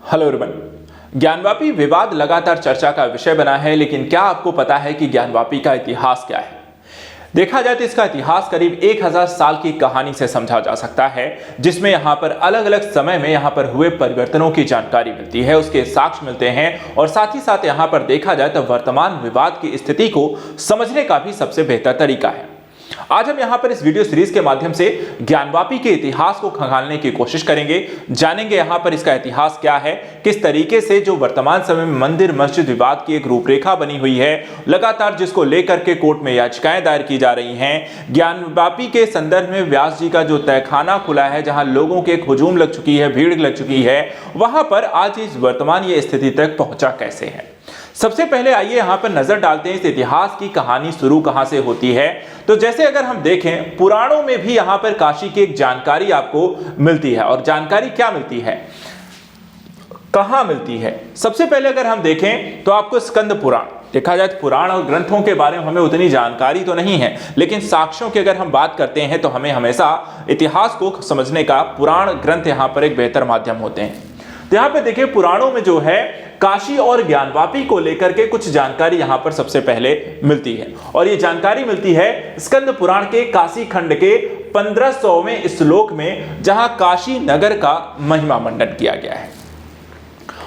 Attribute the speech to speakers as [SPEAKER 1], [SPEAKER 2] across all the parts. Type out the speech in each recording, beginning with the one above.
[SPEAKER 1] Hello everyone. Gyanvapi विवाद लगातार चर्चा का विषय बना है, लेकिन क्या आपको पता है कि ज्ञानवापी का इतिहास क्या है? देखा जाए तो इसका इतिहास करीब 1000 साल की कहानी से समझा जा सकता है, जिसमें यहाँ पर अलग अलग समय में यहाँ पर हुए परिवर्तनों की जानकारी मिलती है, उसके साक्ष्य मिलते हैं और साथ ही साथ यहाँ पर देखा जाए तो वर्तमान विवाद की स्थिति को समझने का भी सबसे बेहतर तरीका है। आज हम यहाँ पर इस वीडियो सीरीज के माध्यम से ज्ञानवापी के इतिहास को खंगालने की कोशिश करेंगे, जानेंगे यहाँ पर इसका इतिहास क्या है, किस तरीके से जो वर्तमान समय में मंदिर मस्जिद विवाद की एक रूपरेखा बनी हुई है, लगातार जिसको लेकर के कोर्ट में याचिकाएं दायर की जा रही हैं। ज्ञानवापी के संदर्भ में व्यास जी का जो तहखाना खुला है, जहां लोगों के हुजूम लग चुकी है, भीड़ लग चुकी है, वहां पर आज इस वर्तमान ये स्थिति तक पहुंचा कैसे है। सबसे पहले आइए यहां पर नजर डालते हैं इस इतिहास की कहानी शुरू कहां से होती है। तो जैसे अगर हम देखें, पुराणों में भी यहां पर काशी की एक जानकारी आपको मिलती है। और जानकारी क्या मिलती है, कहां मिलती है? सबसे पहले अगर हम देखें तो आपको स्कंद पुराण, देखा जाए तो पुराण और ग्रंथों के बारे में हमें उतनी जानकारी तो नहीं है, लेकिन साक्ष्यों की अगर हम बात करते हैं तो हमें हमेशा इतिहास को समझने का पुराण ग्रंथ यहां पर एक बेहतर माध्यम होते हैं। तो यहां पे देखिए, पुराणों में जो है काशी और ज्ञानवापी को लेकर के कुछ जानकारी यहां पर सबसे पहले मिलती है। और ये जानकारी मिलती है स्कंद पुराण के काशी खंड के 1500वें श्लोक में, जहां काशी नगर का महिमा मंडन किया गया है।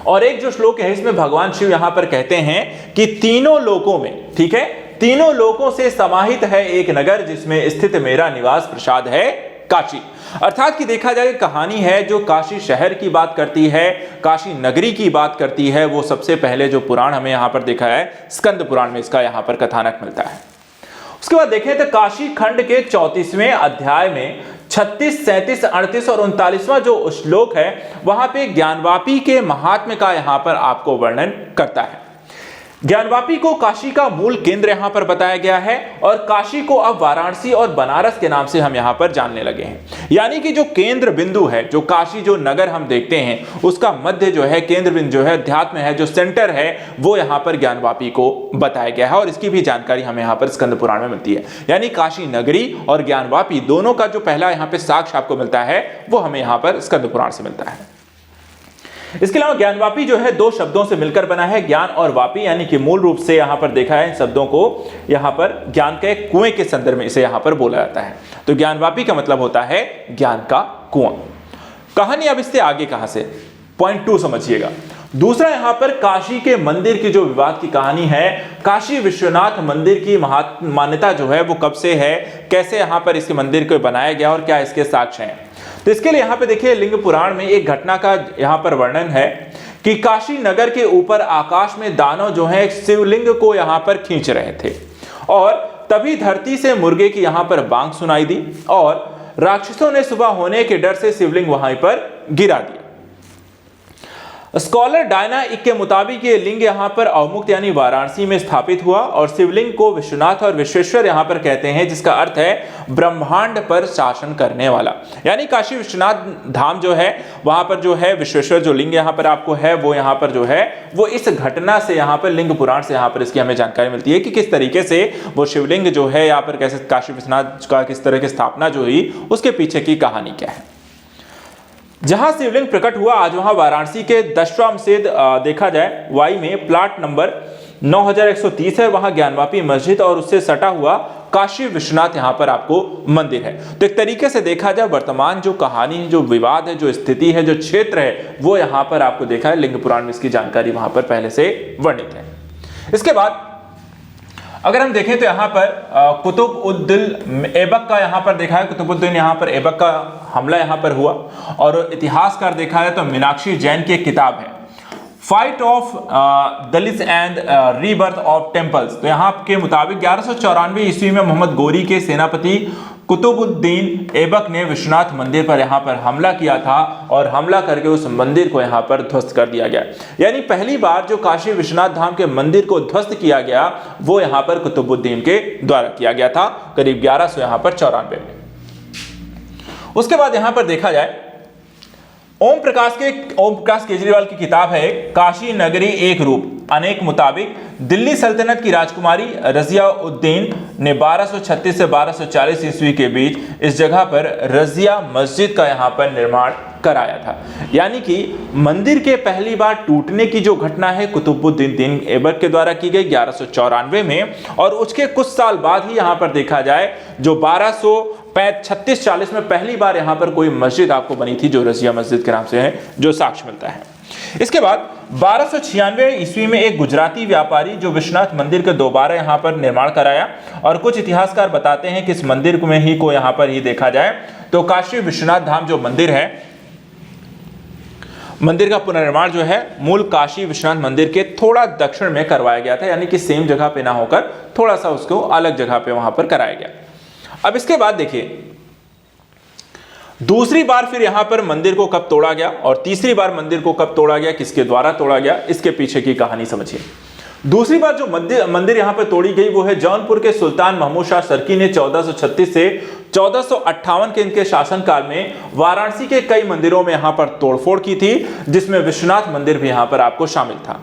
[SPEAKER 1] और एक जो श्लोक है, इसमें भगवान शिव यहां पर कहते हैं कि तीनों लोकों में, ठीक है, तीनों लोकों से समाहित है एक नगर, जिसमें स्थित मेरा निवास प्रसाद है काशी। अर्थात कि देखा जाए कहानी है जो काशी शहर की बात करती है, काशी नगरी की बात करती है। वो सबसे पहले जो पुराण हमें यहां पर देखा है, स्कंद पुराण में इसका यहां पर कथानक मिलता है। उसके बाद देखें तो काशी खंड के 34वें अध्याय में 36, 37, 38 और 39वां जो श्लोक है, वहां पे ज्ञानवापी के महात्म्य का यहां पर आपको वर्णन करता है। ज्ञानवापी को काशी का मूल केंद्र यहां पर बताया गया है और काशी को अब वाराणसी और बनारस के नाम से हम यहां पर जानने लगे हैं। यानी कि जो केंद्र बिंदु है, जो काशी जो नगर हम देखते हैं, उसका मध्य जो है, केंद्र बिंदु जो है, अध्यात्म है, जो सेंटर है, वो यहां पर ज्ञानवापी को बताया गया है। और इसकी भी जानकारी हमें यहां पर स्कंद पुराण में मिलती है। यानी काशी नगरी और ज्ञानवापी दोनों का जो पहला यहां पर साक्ष्य आपको मिलता है, वो हमें यहां पर स्कंद पुराण से मिलता है। इसके अलावा ज्ञानवापी जो है दो शब्दों से मिलकर बना है, ज्ञान और वापी, यानी कि मूल रूप से यहां पर देखा है इन शब्दों को यहां पर ज्ञान के कुएं के संदर्भ में इसे यहां पर बोला जाता है। तो ज्ञानवापी का मतलब होता है ज्ञान का कुआं। कहानी अब इससे आगे कहां से, पॉइंट 2 समझिएगा। दूसरा यहां पर काशी के मंदिर की जो विवाद की कहानी है, काशी विश्वनाथ मंदिर की मान्यता जो है वो कब से है, कैसे यहां पर इसके मंदिर को बनाया गया और क्या इसके साक्ष्य हैं। तो इसके लिए यहां पे देखिए, लिंग पुराण में एक घटना का यहां पर वर्णन है कि काशी नगर के ऊपर आकाश में दानव जो है एक शिवलिंग को यहां पर खींच रहे थे और तभी धरती से मुर्गे की यहां पर बांग सुनाई दी और राक्षसों ने सुबह होने के डर से शिवलिंग वहां पर गिरा दिया। स्कॉलर डायना इक के मुताबिक ये लिंग यहां पर अवमुक्त यानी वाराणसी में स्थापित हुआ और शिवलिंग को विश्वनाथ और विश्वेश्वर यहां पर कहते हैं, जिसका अर्थ है ब्रह्मांड पर शासन करने वाला। यानी काशी विश्वनाथ धाम जो है, वहां पर जो है विश्वेश्वर जो लिंग यहां पर आपको है, वो यहां पर जो है वो इस घटना से यहां पर लिंग पुराण से यहां पर इसकी हमें जानकारी मिलती है कि किस तरीके से वो शिवलिंग जो है यहां पर कैसे काशी विश्वनाथ का किस तरह की स्थापना जो हुई, उसके पीछे की कहानी क्या है। जहां शिवलिंग प्रकट हुआ, आज वहां वाराणसी के दशवामसेद देखा जाए वाई में प्लाट नंबर 9130 है, वहां ज्ञानवापी मस्जिद और उससे सटा हुआ काशी विश्वनाथ यहां पर आपको मंदिर है। तो एक तरीके से देखा जाए वर्तमान जो कहानी, जो विवाद है, जो स्थिति है, जो क्षेत्र है, वो यहां पर आपको देखा है लिंग पुराण में इसकी जानकारी वहां पर पहले से वर्णित है। इसके बाद अगर हम देखें तो यहाँ पर कुतुबुद्दीन ऐबक का यहाँ पर देखा है, कुतुबुद्दीन यहाँ पर ऐबक का हमला यहाँ पर हुआ। और इतिहासकार देखा है तो मीनाक्षी जैन की एक किताब है, fight of Dalits and rebirth of temples. तो यहाँ के मुताबिक 1194 ईस्वी में मोहम्मद गोरी के सेनापति कुतुबुद्दीन ऐबक ने विश्वनाथ मंदिर पर यहाँ पर हमला किया था और हमला करके उस मंदिर को यहाँ पर ध्वस्त कर दिया गया। यानी पहली बार जो काशी विश्वनाथ धाम के मंदिर को ध्वस्त किया गया, वो यहाँ पर कुतुबुद्दीन के द्वारा किया गया था, करीब 1100 यहाँ पर 94 में। उसके बाद यहाँ पर देखा जाए, ओम प्रकाश केजरीवाल की किताब है काशी नगरी एक रूप अनेक मुताबिक, दिल्ली सल्तनत की राजकुमारी रजिया उद्दीन ने 1236 से 1240 ईस्वी के बीच इस जगह पर रजिया मस्जिद का यहाँ पर निर्माण कराया था। यानी कि मंदिर के पहली बार टूटने की जो घटना है कुतुबुद्दीन ऐबक के द्वारा की गई 1194 में, और उसके कुछ साल बाद ही यहाँ पर देखा जाए जो 1236-40 में पहली बार यहाँ पर कोई मस्जिद आपको बनी थी जो रजिया मस्जिद के नाम से है, जो साक्ष्य मिलता है। इसके बाद 1296 ईस्वी में एक गुजराती व्यापारी जो विश्वनाथ मंदिर के दोबारा यहाँ पर निर्माण कराया, और कुछ इतिहासकार बताते हैं कि इस मंदिर में ही को यहाँ पर ही देखा जाए तो काशी विश्वनाथ धाम जो मंदिर है, मंदिर का पुनर्निर्माण जो है मूल काशी विश्वनाथ मंदिर के थोड़ा दक्षिण में करवाया गया था, यानी कि सेम जगह पे ना होकर थोड़ा सा उसको अलग जगह पे वहां पर कराया गया। अब इसके बाद देखिए दूसरी बार फिर यहां पर मंदिर को कब तोड़ा गया और तीसरी बार मंदिर को कब तोड़ा गया, किसके द्वारा तोड़ा गया, इसके पीछे की कहानी समझिए। दूसरी बार जो मंदिर यहां पर तोड़ी गई वो है जौनपुर के सुल्तान महमूद शाह सरकी ने 1436 से 1458 के इनके शासनकाल में वाराणसी के कई मंदिरों में यहां पर तोड़फोड़ की थी, जिसमें विश्वनाथ मंदिर भी यहां पर आपको शामिल था।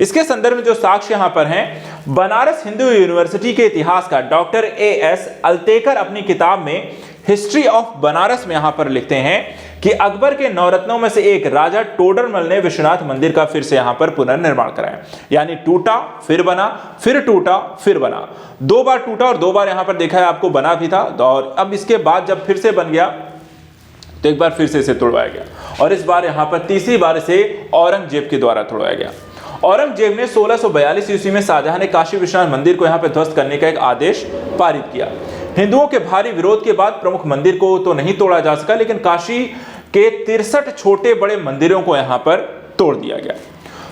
[SPEAKER 1] इसके संदर्भ में जो साक्ष्य यहां पर हैं, बनारस हिंदू यूनिवर्सिटी के इतिहासकार डॉक्टर A.S. अल्तेकर अपनी किताब में हिस्ट्री ऑफ बनारस में यहां पर लिखते हैं कि अकबर के नवरत्नों में से एक राजा टोडरमल ने विश्वनाथ मंदिर का फिर से यहां पर पुनर्निर्माण कराया। यानी टूटा फिर बना, फिर टूटा फिर बना, 2 बार टूटा और 2 बार यहां पर देखा है आपको बना भी था। और अब इसके बाद जब फिर से बन गया तो एक बार फिर से इसे तोड़वाया गया, और इस बार यहां पर तीसरी बार इसे औरंगजेब के द्वारा तोड़वाया गया। औरंगजेब ने 1642 ईस्वी में शाहजहां ने काशी विश्वनाथ मंदिर को यहां पर ध्वस्त करने का एक आदेश पारित किया। हिंदुओं के भारी विरोध के बाद प्रमुख मंदिर को तो नहीं तोड़ा जा सका, लेकिन काशी के 63 छोटे बड़े मंदिरों को यहां पर तोड़ दिया गया।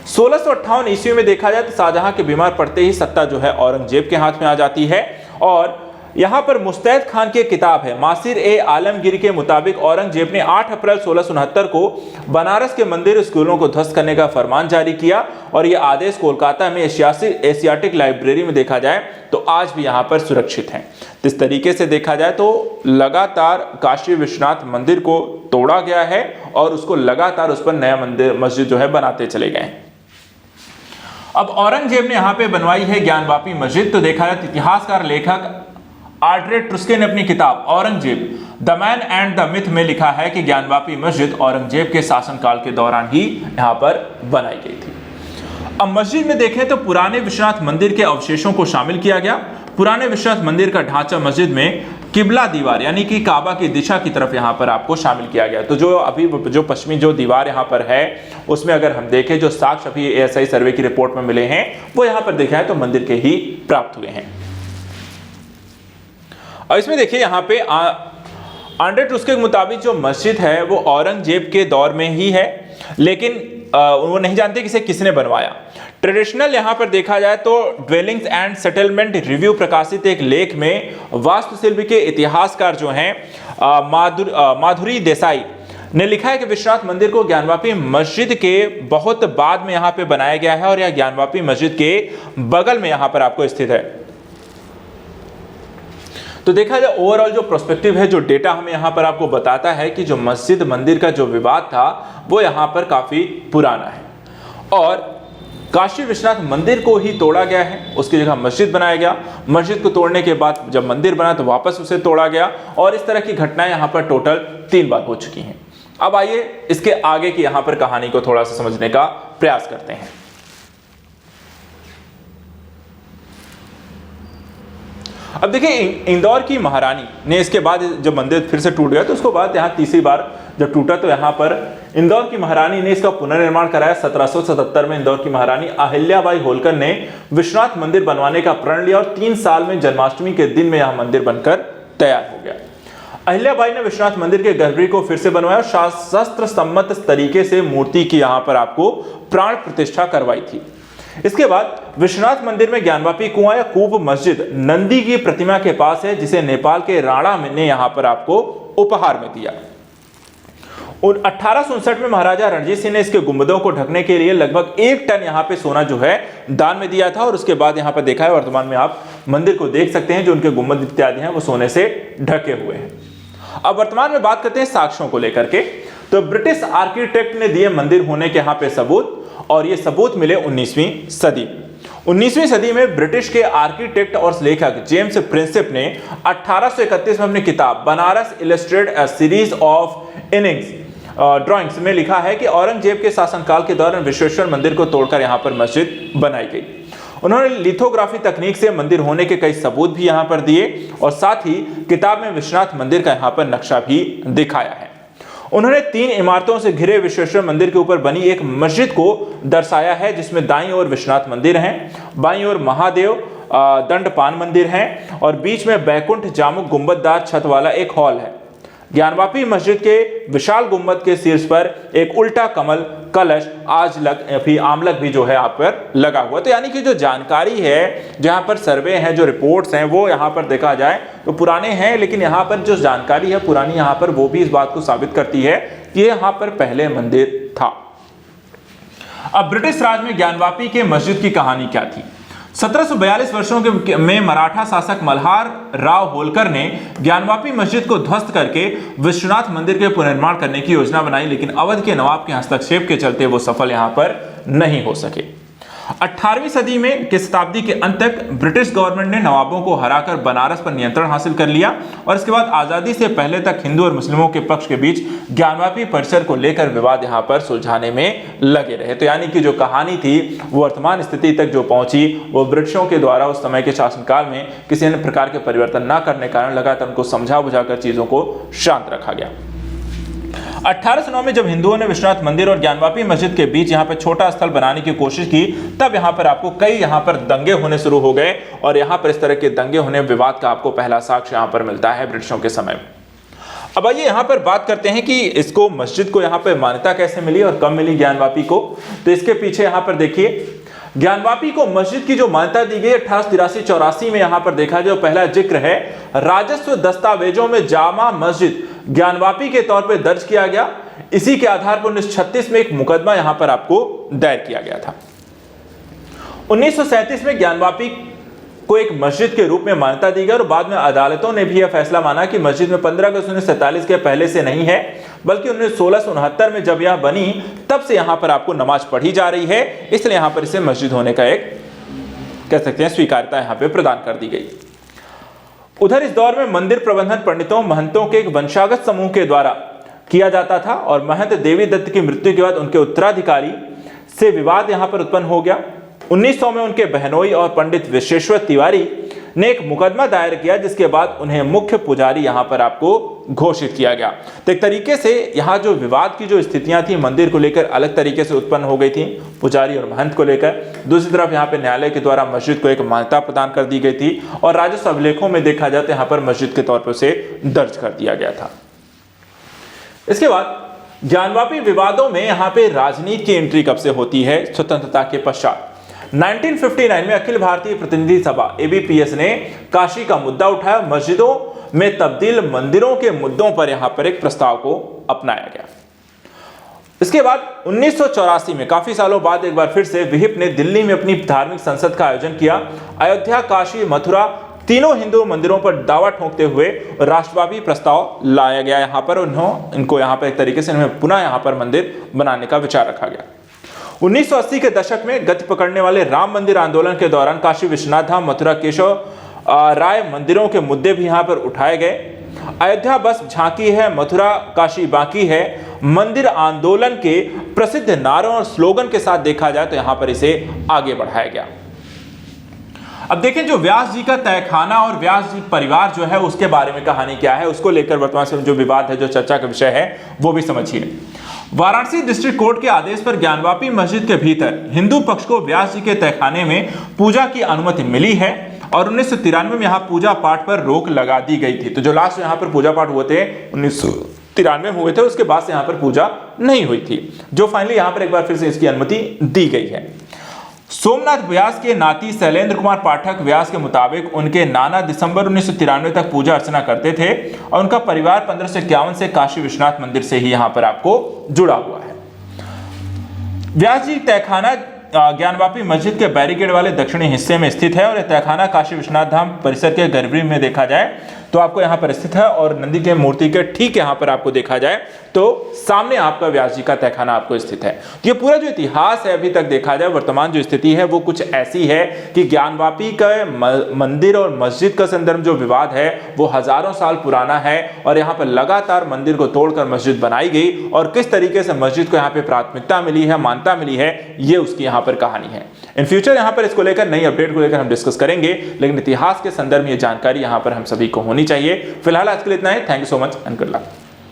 [SPEAKER 1] 1658 ईस्वी में देखा जाए तो शाहजहां के बीमार पड़ते ही सत्ता जो है औरंगजेब के हाथ में आ जाती है, और यहां पर मुस्तैद खान की किताब है मासिर ए आलमगीर के मुताबिक औरंगजेब ने 8 अप्रैल 1669 को बनारस के मंदिर स्कूलों को ध्वस्त करने का फरमान जारी किया, और यह आदेश कोलकाता में एशियाटिक लाइब्रेरी में देखा जाए तो आज भी यहां पर सुरक्षित है। इस तरीके से देखा जाए तो लगातार काशी विश्वनाथ मंदिर को तोड़ा गया है और उसको लगातार उस पर नया मस्जिद जो है बनाते चले गए। अब औरंगजेब ने यहां पे बनवाई है ज्ञानवापी मस्जिद। तो देखा जाए इतिहासकार लेखक आर्ड्रे ट्रुस्के ने अपनी किताब Aurangzeb the man and the myth में लिखा है कि ज्ञानवापी मस्जिद औरंगजेब के शासनकाल के दौरान ही यहां पर बनाई गई थी। अब मस्जिद में देखें तो पुराने विश्वनाथ मंदिर के अवशेषों को शामिल किया गया। पुराने विश्वनाथ मंदिर का ढांचा मस्जिद में किबला दीवार यानी कि काबा की दिशा की तरफ यहां पर आपको शामिल किया गया। तो जो अभी जो पश्चिमी जो दीवार यहां पर है उसमें अगर हम देखें जो साक्ष्य अभी ASI सर्वे की रिपोर्ट में मिले हैं वो यहां पर देखा है तो मंदिर के ही प्राप्त हुए हैं। और इसमें देखिए यहाँ पे आर्ड्रे ट्रुस्के के मुताबिक जो मस्जिद है वो औरंगजेब के दौर में ही है, लेकिन वो नहीं जानते कि इसे किसने बनवाया। ट्रेडिशनल यहाँ पर देखा जाए तो ड्वेलिंग्स एंड सेटलमेंट रिव्यू प्रकाशित एक लेख में वास्तुशिल्प के इतिहासकार जो हैं माधुरी देसाई ने लिखा है कि विश्वनाथ मंदिर को ज्ञानवापी मस्जिद के बहुत बाद में यहाँ पे बनाया गया है, और यह ज्ञानवापी मस्जिद के बगल में यहाँ पर आपको स्थित है। तो देखा जाए ओवरऑल जो प्रोस्पेक्टिव है, जो डेटा हमें यहाँ पर आपको बताता है कि जो मस्जिद मंदिर का जो विवाद था वो यहाँ पर काफी पुराना है, और काशी विश्वनाथ मंदिर को ही तोड़ा गया है, उसकी जगह मस्जिद बनाया गया। मस्जिद को तोड़ने के बाद जब मंदिर बना तो वापस उसे तोड़ा गया, और इस तरह की घटनाएं यहाँ पर टोटल 3 बार हो चुकी हैं। अब आइए इसके आगे की यहाँ पर कहानी को थोड़ा सा समझने का प्रयास करते हैं। अब देखिए इंदौर की महारानी ने इसके बाद जब मंदिर फिर से टूट गया तो उसके बाद यहाँ तीसरी बार जब टूटा तो यहाँ पर इंदौर की महारानी ने इसका पुनर्निर्माण कराया। 1777 में इंदौर की महारानी अहिल्याबाई होलकर ने विश्वनाथ मंदिर बनवाने का प्रण लिया, और 3 साल में जन्माष्टमी के दिन में यह मंदिर बनकर तैयार हो गया। अहिल्याबाई ने विश्वनाथ मंदिर के गर्भगृह को फिर से बनवाया, शास्त्र सम्मत तरीके से मूर्ति की यहाँ पर आपको प्राण प्रतिष्ठा करवाई थी। इसके बाद विश्वनाथ मंदिर में ज्ञानवापी कुआं या कूप मस्जिद नंदी की प्रतिमा के पास है, जिसे नेपाल के राणा ने यहां पर आपको उपहार में दिया। 1859 में महाराजा रणजीत सिंह ने इसके गुंबदों को ढकने के लिए लगभग 1 टन यहां पे सोना जो है दान में दिया था, और उसके बाद यहां पर देखा है वर्तमान में आप मंदिर को देख सकते हैं, जो उनके गुंबद इत्यादि हैं वो सोने से ढके हुए हैं। अब वर्तमान में बात करते हैं साक्ष्यों को लेकर के। तो ब्रिटिश आर्किटेक्ट ने दिए मंदिर होने के यहाँ पे सबूत, और ये सबूत मिले 19वीं सदी में। 19वीं सदी में ब्रिटिश के आर्किटेक्ट और लेखक जेम्स प्रिंसिप ने 1831 में अपनी किताब Banaras illustrated a series of innings drawings में लिखा है कि औरंगजेब के शासनकाल के दौरान विश्वेश्वर मंदिर को तोड़कर यहाँ पर मस्जिद बनाई गई। उन्होंने लिथोग्राफी तकनीक से मंदिर होने के कई सबूत भी यहाँ पर दिए और साथ ही किताब में विश्वनाथ मंदिर का यहाँ पर नक्शा भी दिखाया है। उन्होंने 3 इमारतों से घिरे विश्वेश्वर मंदिर के ऊपर बनी एक मस्जिद को दर्शाया है, जिसमें दाईं ओर विश्वनाथ मंदिर है, बाईं ओर महादेव दंडपान मंदिर है और बीच में बैकुंठ जामुक गुंबददार छत वाला एक हॉल है। ज्ञानवापी मस्जिद के विशाल गुंबद के शीर्ष पर एक उल्टा कमल कलश आमलक भी जो है यहाँ पर लगा हुआ। तो यानी कि जो जानकारी है, जहाँ पर सर्वे हैं, जो रिपोर्ट्स हैं, वो यहाँ पर देखा जाए तो पुराने हैं, लेकिन यहाँ पर जो जानकारी है पुरानी यहाँ पर वो भी इस बात को साबित करती है कि यहाँ पर पहले मंदिर था। अब ब्रिटिश राज में ज्ञानवापी के मस्जिद की कहानी क्या थी? 1742 वर्षों में मराठा शासक मल्हार राव होलकर ने ज्ञानवापी मस्जिद को ध्वस्त करके विश्वनाथ मंदिर के पुनर्निर्माण करने की योजना बनाई, लेकिन अवध के नवाब के हस्तक्षेप के चलते वो सफल यहां पर नहीं हो सके। 18वीं सदी में की शताब्दी के अंत तक ब्रिटिश गवर्नमेंट ने नवाबों को हराकर बनारस पर नियंत्रण हासिल कर लिया और इसके बाद आजादी से पहले तक हिंदू और मुस्लिमों के पक्ष के बीच ज्ञानवापी परिसर को लेकर विवाद यहां पर सुलझाने में लगे रहे। तो यानी कि जो कहानी थी वो वर्तमान स्थिति तक जो पहुंची वो ब्रिटिशों के द्वारा उस समय के शासनकाल में किसी अन्य प्रकार के परिवर्तन न करने के कारण लगातार उनको समझा बुझाकर चीजों को शांत रखा गया। 1809 में जब हिंदुओं ने विश्वनाथ मंदिर और ज्ञानवापी मस्जिद के बीच यहां पर छोटा स्थल बनाने की कोशिश की, तब यहां पर आपको कई यहां पर दंगे होने शुरू हो गए और यहां पर इस तरह के दंगे होने विवाद का आपको पहला साक्ष्य यहां पर मिलता है ब्रिटिशों के समय में। अब आइए यहां पर बात करते हैं कि इसको मस्जिद को यहां पर मान्यता कैसे मिली और कब मिली ज्ञानवापी को। तो इसके पीछे यहां पर देखिए, ज्ञानवापी को मस्जिद की जो मान्यता दी गई 1883-84 में यहां पर देखा जो पहला जिक्र है राजस्व दस्तावेजों में जामा मस्जिद ज्ञानवापी के तौर पर दर्ज किया गया। इसी के आधार पर 1936 में एक मुकदमा यहां पर आपको दायर किया गया था। 1937 में ज्ञानवापी को एक मस्जिद के रूप में मान्यता दी गई और बाद में अदालतों ने भी यह फैसला माना कि मस्जिद में 15 अगस्त 1947 के पहले से नहीं है, बल्कि 1669 में जब यह बनी तब से यहां पर आपको नमाज पढ़ी जा रही है, इसलिए यहां पर इसे मस्जिद होने का एक कह सकते हैं स्वीकार्यता यहां पर प्रदान कर दी गई। उधर इस दौर में मंदिर प्रबंधन पंडितों महंतों के एक वंशागत समूह के द्वारा किया जाता था और महंत देवी दत्त की मृत्यु के बाद उनके उत्तराधिकारी से विवाद यहां पर उत्पन्न हो गया। 1900 में उनके बहनोई और पंडित विश्वेश्वर तिवारी ने एक मुकदमा दायर किया, जिसके बाद उन्हें मुख्य पुजारी यहां पर आपको घोषित किया गया। तो एक तरीके से यहां जो विवाद की जो स्थितियां थी मंदिर को लेकर अलग तरीके से उत्पन्न हो गई थी, पुजारी और महंत को लेकर। दूसरी तरफ यहां पर न्यायालय के द्वारा मस्जिद को एक मान्यता प्रदान कर दी गई थी और राजस्व अभिलेखों में देखा जाए तो यहां पर मस्जिद के तौर पर उसे दर्ज कर दिया गया था। इसके बाद ज्ञानवापी विवादों में यहां पे राजनीति की एंट्री कब से होती है? स्वतंत्रता के पश्चात 1959 में अखिल भारतीय प्रतिनिधि सभा ABPS ने काशी का मुद्दा उठाया। मस्जिदों में तब्दील मंदिरों के मुद्दों पर यहां पर एक प्रस्ताव को अपनाया गया। इसके बाद 1984 में काफी सालों बाद एक बार फिर से विहिप ने दिल्ली में अपनी धार्मिक संसद का आयोजन किया। अयोध्या, काशी, मथुरा तीनों हिंदू मंदिरों पर दावा ठोंकते हुए राष्ट्रव्यापी प्रस्ताव लाया गया यहां पर। इनको यहां पर एक तरीके से पुनः यहां पर मंदिर बनाने का विचार रखा गया। 1980 के दशक में गति पकड़ने वाले राम मंदिर आंदोलन के दौरान काशी विश्वनाथ धाम, मथुरा केशव राय मंदिरों के मुद्दे भी यहां पर उठाए गए। अयोध्या बस झांकी है, मथुरा काशी बाकी है मंदिर आंदोलन के प्रसिद्ध नारों और स्लोगन के साथ देखा जाए तो यहां पर इसे आगे बढ़ाया गया। अब देखें जो व्यास जी का तहखाना और व्यास जी परिवार जो है उसके बारे में कहानी क्या है, उसको लेकर वर्तमान समय जो विवाद है, जो चर्चा का विषय है, वो भी समझिए। वाराणसी डिस्ट्रिक्ट कोर्ट के आदेश पर ज्ञानवापी मस्जिद के भीतर हिंदू पक्ष को व्यास जी के तहखाने में पूजा की अनुमति मिली है और 1993 में यहाँ पूजा पाठ पर रोक लगा दी गई थी। तो जो लास्ट यहाँ पर पूजा पाठ हुए थे 1993 में हुए थे, उसके बाद से यहाँ पर पूजा नहीं हुई थी, जो फाइनली यहाँ पर एक बार फिर से इसकी अनुमति दी गई है। सोमनाथ व्यास के नाती शैलेंद्र कुमार पाठक व्यास के मुताबिक उनके नाना दिसंबर 1993 तक पूजा अर्चना करते थे और उनका परिवार 1551 से काशी विश्वनाथ मंदिर से ही यहां पर आपको जुड़ा हुआ है। व्यास जी तहखाना ज्ञानवापी मस्जिद के बैरिकेड वाले दक्षिणी हिस्से में स्थित है और यह तहखाना काशी विश्वनाथ धाम परिसर के गर्भगृह में देखा जाए तो आपको यहाँ पर स्थित है और नंदी के मूर्ति के ठीक यहाँ पर आपको देखा जाए तो सामने आपका व्यास जी का तहखाना आपको स्थित है। ये पूरा जो इतिहास है अभी तक देखा जाए, वर्तमान जो स्थिति है वो कुछ ऐसी है कि ज्ञानवापी का मंदिर और मस्जिद का संदर्भ जो विवाद है वो हजारों साल पुराना है और यहाँ पर लगातार मंदिर को तोड़कर मस्जिद बनाई गई और किस तरीके से मस्जिद को यहाँ पे प्राथमिकता मिली है, मान्यता मिली है, ये उसकी यहाँ पर कहानी है। इन फ्यूचर यहाँ पर इसको लेकर नई अपडेट को लेकर हम डिस्कस करेंगे, लेकिन इतिहास के संदर्भ में ये जानकारी यहाँ पर हम सभी को होनी चाहिए। फिलहाल आज के लिए इतना ही। Thank you so much and good luck.